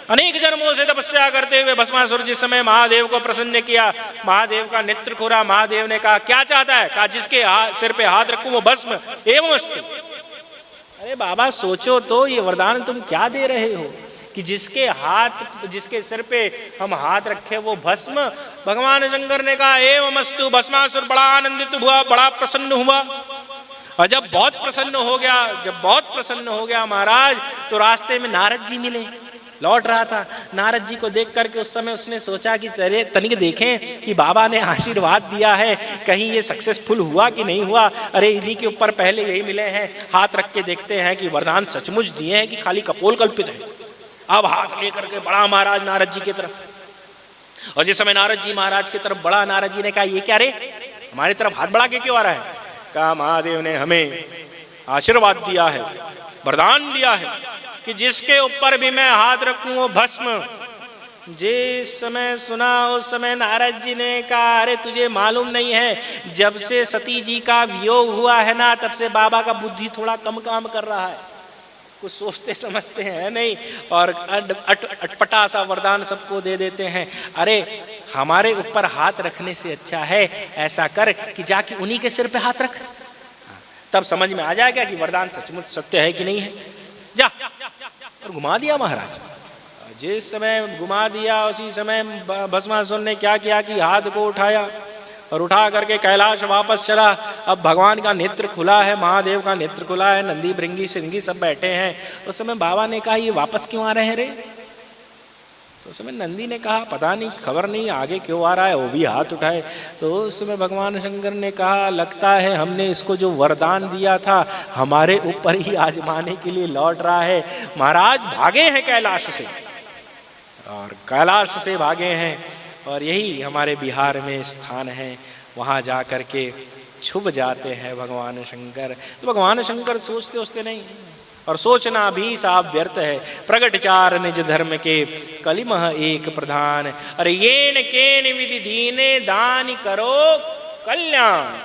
अनेक जन्मों से तपस्या करते हुए भस्मासुर जिस समय महादेव को प्रसन्न किया, महादेव का नेत्र खुला। महादेव ने कहा क्या चाहता है? कहा जिसके सिर पे हाथ रखूं वो भस्म एवं अस्तु। अरे बाबा सोचो तो, ये वरदान तुम क्या दे रहे हो कि जिसके सिर पे हम हाथ रखे वो भस्म। भगवान शंकर ने कहा एवं अस्तु। भस्मासुर बड़ा आनंदित हुआ, बड़ा प्रसन्न हुआ। और जब बहुत प्रसन्न हो गया महाराज, तो रास्ते में नारद जी मिले। लौट रहा था, नारद जी को देख करके उस समय उसने सोचा कि अरे तनिक देखें कि बाबा ने आशीर्वाद दिया है, कहीं ये सक्सेसफुल हुआ कि नहीं हुआ। अरे इन्हीं के ऊपर पहले यही मिले हैं, हाथ रख के देखते हैं कि वरदान सचमुच दिए हैं कि खाली कपोल कल्पित है। अब हाथ लेकर के बड़ा महाराज नारद जी की तरफ, और जिस समय नारद जी महाराज की तरफ बड़ा, नारद जी ने कहा ये क्या रे, हमारी तरफ हाथ बढ़ा के क्यों आ रहा है? कहा महादेव ने हमें आशीर्वाद दिया है, वरदान दिया है कि जिसके ऊपर भी मैं हाथ रखूं वो भस्म। जिस समय सुना उस समय नारद जी ने कहा अरे तुझे मालूम नहीं है, जब से सती जी का वियोग हुआ है ना, तब से बाबा का बुद्धि थोड़ा कम काम कर रहा है, कुछ सोचते समझते हैं नहीं, और अटपटा सा वरदान सबको दे देते हैं। अरे हमारे ऊपर हाथ रखने से अच्छा है ऐसा कर कि जाके उन्हीं के सिर पे हाथ रख, तब समझ में आ जाएगा कि वरदान सचमुच सत्य है कि नहीं है। जा, और घुमा दिया महाराज। जिस समय घुमा दिया उसी समय भस्मासुर ने क्या किया कि हाथ को उठाया और उठा करके कैलाश वापस चला। अब भगवान का नेत्र खुला है, महादेव का नेत्र खुला है, नंदी भृंगी श्रृंगी सब बैठे हैं। उस समय बाबा ने कहा ये वापस क्यों आ रहे हैं रे? तो उस समय नंदी ने कहा पता नहीं, खबर नहीं आगे क्यों आ रहा है, वो भी हाथ उठाए। तो उस समय भगवान शंकर ने कहा लगता है हमने इसको जो वरदान दिया था हमारे ऊपर ही आजमाने के लिए लौट रहा है। महाराज भागे हैं कैलाश से, और कैलाश से भागे हैं, और यही हमारे बिहार में स्थान है, वहाँ जा कर के छुप जाते हैं भगवान शंकर। तो भगवान शंकर सोचते नहीं, और सोचना भी साफ व्यर्थ है। प्रगट चार निज धर्म के कलिमह एक प्रधान, अरे येन केन विधि दीने दान करो कल्याण।